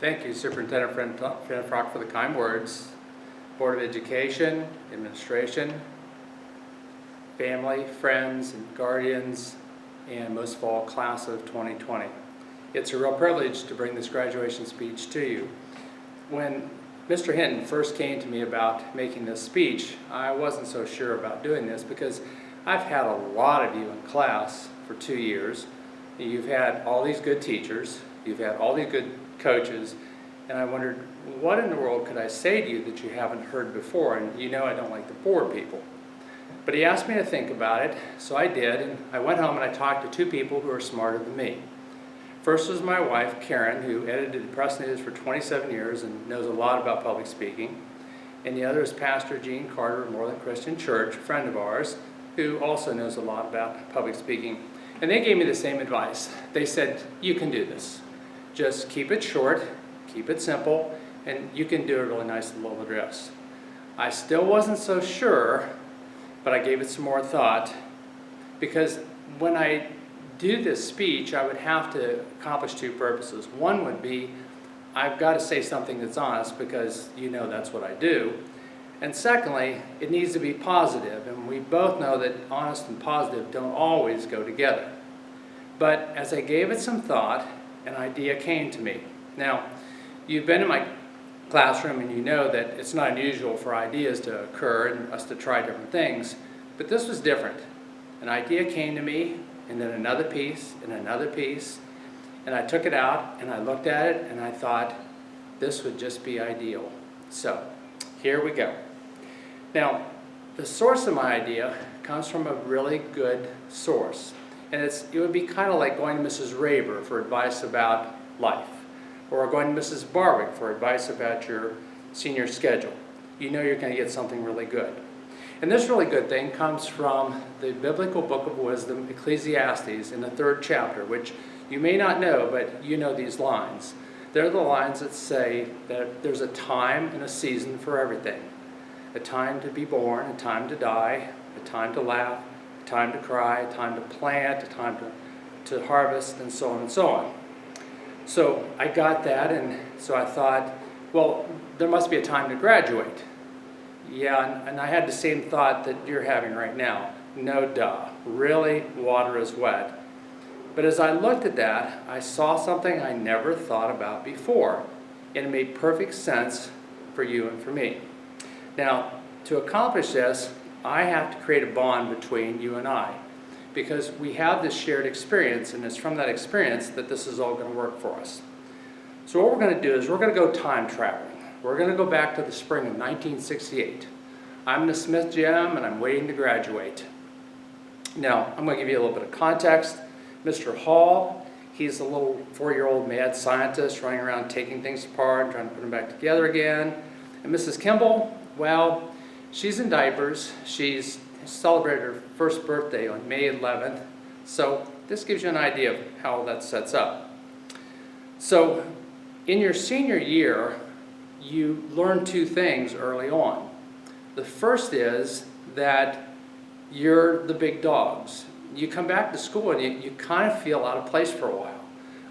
Thank you, Superintendent Frock, for the kind words. Board of Education, Administration, family, friends, and guardians, and most of all, class of 2020. It's a real privilege to bring this graduation speech to you. When Mr. Hinton first came to me about making this speech, I wasn't so sure about doing this because I've had a lot of you in class for 2 years. You've had all these good teachers, you've had all these good coaches, and I wondered, what in the world could I say to you that you haven't heard before? And you know I don't like to bore people. But he asked me to think about it, so I did, and I went home and I talked to 2 people who are smarter than me. First was my wife, Karen, who edited Press News for 27 years and knows a lot about public speaking. And the other is Pastor Gene Carter of More Than Christian Church, a friend of ours, who also knows a lot about public speaking. And they gave me the same advice. They said, you can do this. Just keep it short, keep it simple, and you can do a really nice little address. I still wasn't so sure, but I gave it some more thought, because when I do this speech, I would have to accomplish 2 purposes. One would be, I've got to say something that's honest, because you know that's what I do. And secondly, it needs to be positive, and we both know that honest and positive don't always go together. But as I gave it some thought, an idea came to me. Now, you've been in my classroom and you know that it's not unusual for ideas to occur and us to try different things, but this was different. An idea came to me, and then another piece, and another piece, and I took it out and I looked at it and I thought, this would just be ideal. So, here we go. Now, the source of my idea comes from a really good source. And it would be kind of like going to Mrs. Raber for advice about life, or going to Mrs. Barwick for advice about your senior schedule. You know you're going to get something really good. And this really good thing comes from the biblical book of wisdom, Ecclesiastes, in the 3rd chapter, which you may not know, but you know these lines. They're the lines that say that there's a time and a season for everything. A time to be born, a time to die, a time to laugh, a time to cry, a time to plant, a time to harvest, and so on and so on. So I got that, and so I thought, well, there must be a time to graduate. Yeah, and I had the same thought that you're having right now. No duh, really, water is wet. But as I looked at that, I saw something I never thought about before, and it made perfect sense for you and for me. Now, to accomplish this, I have to create a bond between you and I, because we have this shared experience, and it's from that experience that this is all going to work for us. So what we're going to do is we're going to go time traveling. We're going to go back to the spring of 1968. I'm in the Smith Gym, and I'm waiting to graduate. Now, I'm going to give you a little bit of context. Mr. Hall, he's a little 4-year-old mad scientist running around taking things apart and trying to put them back together again. And Mrs. Kimball, well, she's in diapers. She's celebrated her first birthday on May 11th. So this gives you an idea of how that sets up. So in your senior year, you learn 2 things early on. The first is that you're the big dogs. You come back to school and you kind of feel out of place for a while.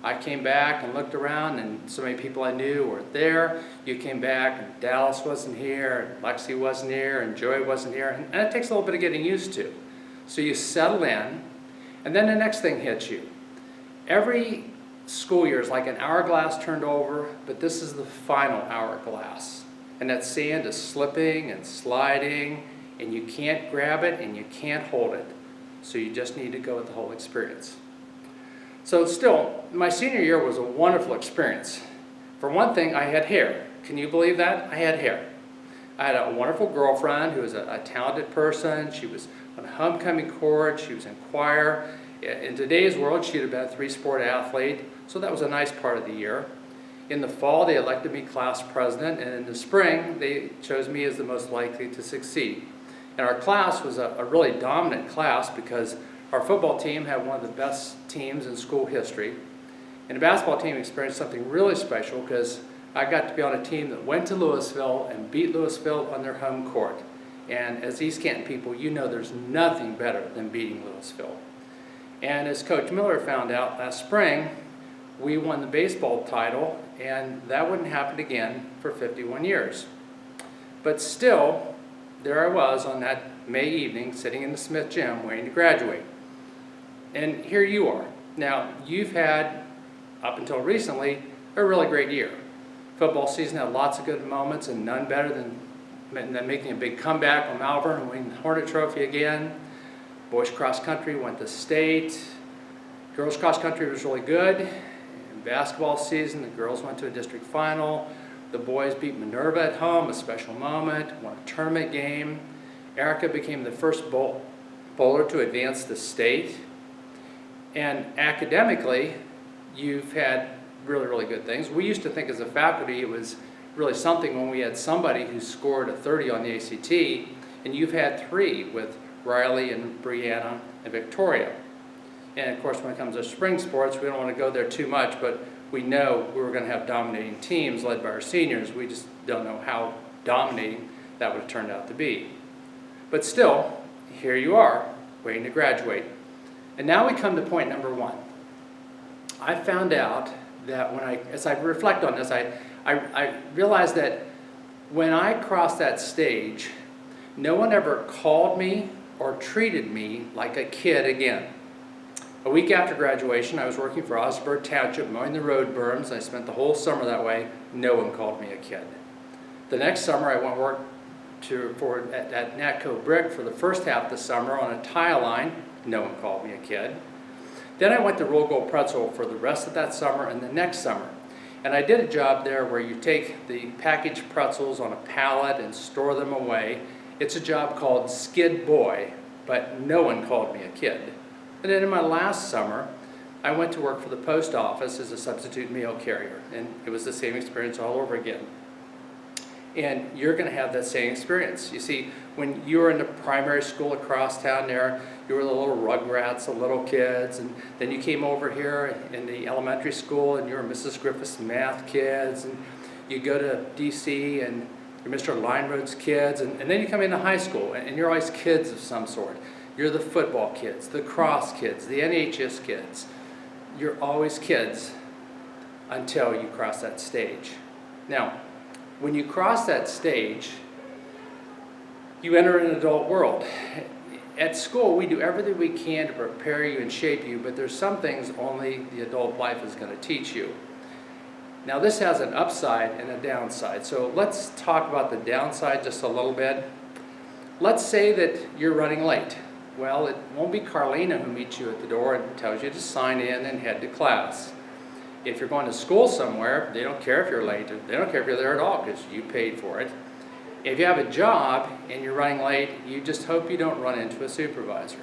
I came back and looked around, and so many people I knew weren't there. You came back and Dallas wasn't here, and Lexi wasn't here, and Joy wasn't here, and it takes a little bit of getting used to. So you settle in, and then the next thing hits you. Every school year is like an hourglass turned over, but this is the final hourglass. And that sand is slipping and sliding, and you can't grab it and you can't hold it. So you just need to go with the whole experience. So still, my senior year was a wonderful experience. For one thing, I had hair. Can you believe that? I had hair. I had a wonderful girlfriend who was a talented person. She was on a homecoming court. She was in choir. In today's world, she'd have been a 3-sport athlete, so that was a nice part of the year. In the fall, they elected me class president, and in the spring, they chose me as the most likely to succeed. And our class was a really dominant class because our football team had one of the best teams in school history. And the basketball team experienced something really special because I got to be on a team that went to Louisville and beat Louisville on their home court. And as East Canton people, you know there's nothing better than beating Louisville. And as Coach Miller found out last spring, we won the baseball title, and that wouldn't happen again for 51 years. But still, there I was on that May evening, sitting in the Smith gym, waiting to graduate. And here you are. Now, you've had, up until recently, a really great year. Football season had lots of good moments, and none better than making a big comeback on Malvern and winning the Hornet Trophy again. Boys cross country went to state. Girls cross country was really good. In basketball season, the girls went to a district final. The boys beat Minerva at home, a special moment, won a tournament game. Erica became the first bowler to advance to state. And academically, you've had really, really good things. We used to think as a faculty it was really something when we had somebody who scored a 30 on the ACT, and you've had 3 with Riley and Brianna and Victoria. And of course, when it comes to spring sports, we don't want to go there too much, but we know we were going to have dominating teams led by our seniors. We just don't know how dominating that would have turned out to be. But still, here you are, waiting to graduate. And now we come to point number 1. I found out that as I reflect on this, I realized that when I crossed that stage, no one ever called me or treated me like a kid again. A week after graduation, I was working for Osborne Township, mowing the road berms. I spent the whole summer that way. No one called me a kid. The next summer, I went to work at Natco Brick for the first half of the summer on a tile line. No one called me a kid. Then I went to Roll Gold Pretzel for the rest of that summer and the next summer. And I did a job there where you take the packaged pretzels on a pallet and store them away. It's a job called Skid Boy, but no one called me a kid. And then in my last summer, I went to work for the post office as a substitute mail carrier, and it was the same experience all over again. And you're going to have that same experience. You see, when you were in the primary school across town there, you were the little rugrats, the little kids, and then you came over here in the elementary school and you were Mrs. Griffith's math kids, and you go to DC and you're Mr. Lineroad's kids, and then you come into high school and you're always kids of some sort. You're the football kids, the cross kids, the NHS kids. You're always kids until you cross that stage. Now, when you cross that stage, you enter an adult world. At school, we do everything we can to prepare you and shape you, but there's some things only the adult life is going to teach you. Now, this has an upside and a downside. So let's talk about the downside just a little bit. Let's say that you're running late. Well, it won't be Carlina who meets you at the door and tells you to sign in and head to class. If you're going to school somewhere, they don't care if you're late. They don't care if you're there at all because you paid for it. If you have a job and you're running late, you just hope you don't run into a supervisor.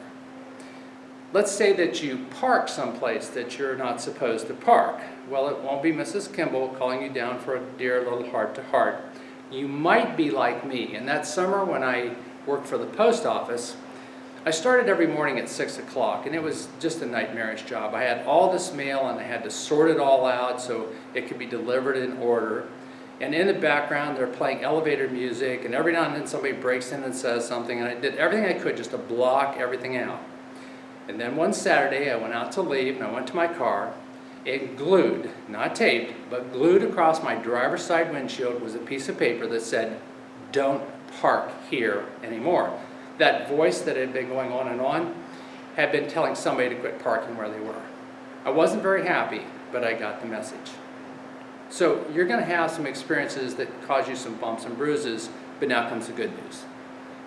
Let's say that you park someplace that you're not supposed to park. Well, it won't be Mrs. Kimball calling you down for a dear little heart-to-heart. You might be like me. And that summer when I worked for the post office, I started every morning at 6 o'clock, and it was just a nightmarish job. I had all this mail, and I had to sort it all out so it could be delivered in order. And in the background, they're playing elevator music, and every now and then somebody breaks in and says something, and I did everything I could just to block everything out. And then one Saturday, I went out to leave, and I went to my car, and glued, not taped, but glued across my driver's side windshield was a piece of paper that said, "Don't park here anymore." That voice that had been going on had been telling somebody to quit parking where they were. I wasn't very happy, but I got the message. So you're going to have some experiences that cause you some bumps and bruises, but now comes the good news.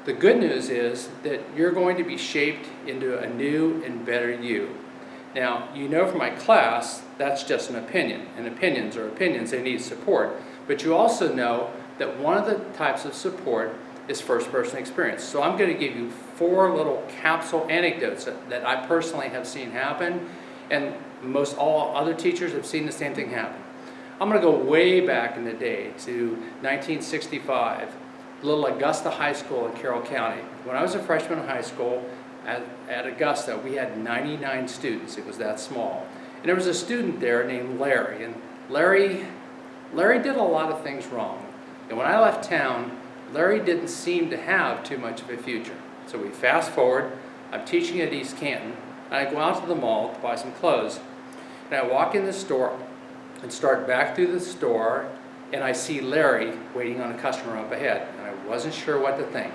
The good news is that you're going to be shaped into a new and better you. Now, you know from my class, that's just an opinion, and opinions are opinions, they need support. But you also know that one of the types of support is first-person experience. So I'm going to give you 4 little capsule anecdotes that I personally have seen happen, and most all other teachers have seen the same thing happen. I'm going to go way back in the day to 1965, little Augusta High School in Carroll County. When I was a freshman in high school at Augusta, we had 99 students. It was that small. And there was a student there named Larry, and Larry did a lot of things wrong. And when I left town, Larry didn't seem to have too much of a future. So we fast forward, I'm teaching at East Canton, and I go out to the mall to buy some clothes. And I walk in the store and start back through the store, and I see Larry waiting on a customer up ahead, and I wasn't sure what to think.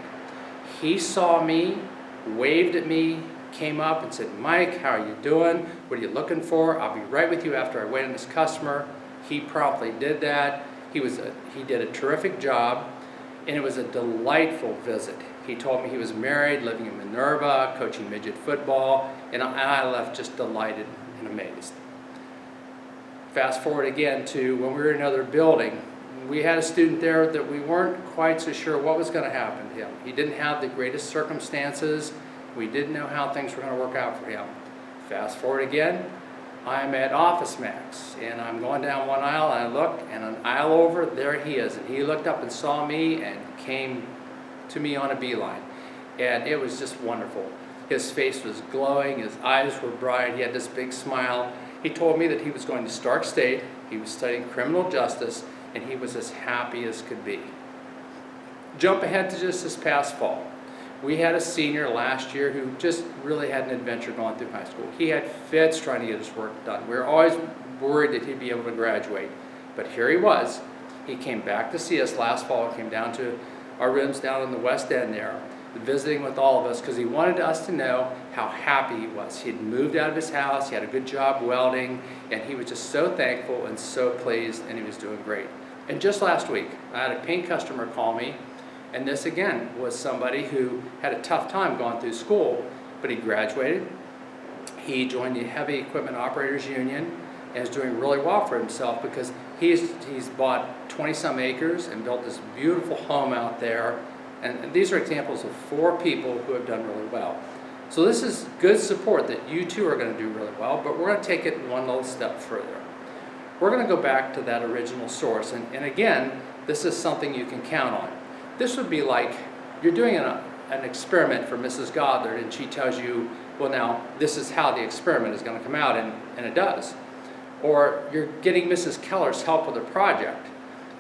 He saw me, waved at me, came up and said, "Mike, how are you doing? What are you looking for? I'll be right with you after I wait on this customer." He promptly did that. He did a terrific job, and it was a delightful visit. He told me he was married, living in Minerva, coaching midget football, and I left just delighted and amazed. Fast forward again to when we were in another building. We had a student there that we weren't quite so sure what was going to happen to him. He didn't have the greatest circumstances. We didn't know how things were going to work out for him. Fast forward again, I'm at Office Max, and I'm going down one aisle, and I look, and an aisle over, there he is. And he looked up and saw me and came to me on a beeline. And it was just wonderful. His face was glowing, his eyes were bright, he had this big smile. He told me that he was going to Stark State, he was studying criminal justice, and he was as happy as could be. Jump ahead to just this past fall. We had a senior last year who just really had an adventure going through high school. He had fits trying to get his work done. We were always worried that he'd be able to graduate. But here he was. He came back to see us last fall, came down to our rooms down in the West End there, visiting with all of us because he wanted us to know how happy he was. He had moved out of his house, he had a good job welding, and he was just so thankful and so pleased, and he was doing great. And just last week, I had a paint customer call me, and this again was somebody who had a tough time going through school, but he graduated. He joined the Heavy Equipment Operators Union and is doing really well for himself because he's bought 20-some acres and built this beautiful home out there. And these are examples of 4 people who have done really well. So this is good support that you too are going to do really well, but we're going to take it one little step further. We're going to go back to that original source. And again, this is something you can count on. This would be like you're doing an experiment for Mrs. Goddard, and she tells you, well, now this is how the experiment is going to come out, and it does. Or you're getting Mrs. Keller's help with a project,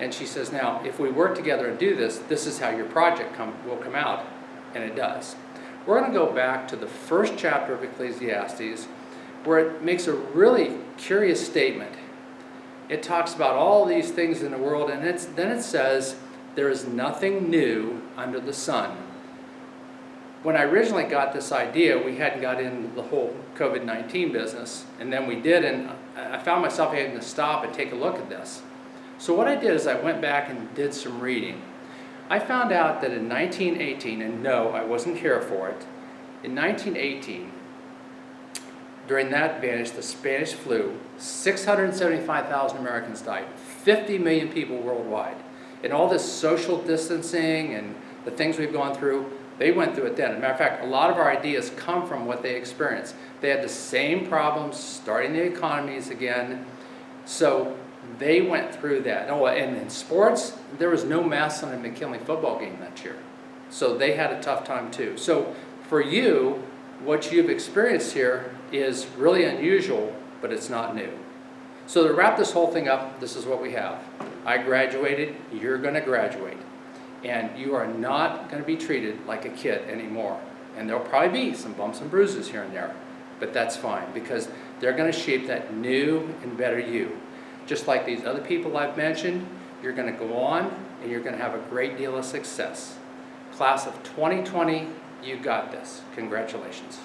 and she says, now if we work together and do this, this is how your project will come out, and it does. We're going to go back to the first chapter of Ecclesiastes, where it makes a really curious statement. It talks about all these things in the world, and then it says, there is nothing new under the sun. When I originally got this idea, we hadn't got into the whole COVID-19 business, and then we did, and I found myself having to stop and take a look at this. So what I did is I went back and did some reading. I found out that in 1918, and no, I wasn't here for it, in 1918, during that vanished the Spanish flu, 675,000 Americans died, 50 million people worldwide. And all this social distancing and the things we've gone through, they went through it then. As a matter of fact, a lot of our ideas come from what they experienced. They had the same problems starting the economies again, so they went through that. Oh, and in sports, there was no masks on a McKinley football game that year. So they had a tough time too. So for you, what you've experienced here is really unusual, but it's not new. So to wrap this whole thing up, this is what we have. I graduated, you're going to graduate. And you are not going to be treated like a kid anymore. And there'll probably be some bumps and bruises here and there, but that's fine because they're going to shape that new and better you. Just like these other people I've mentioned, you're going to go on and you're going to have a great deal of success. Class of 2020, you got this. Congratulations.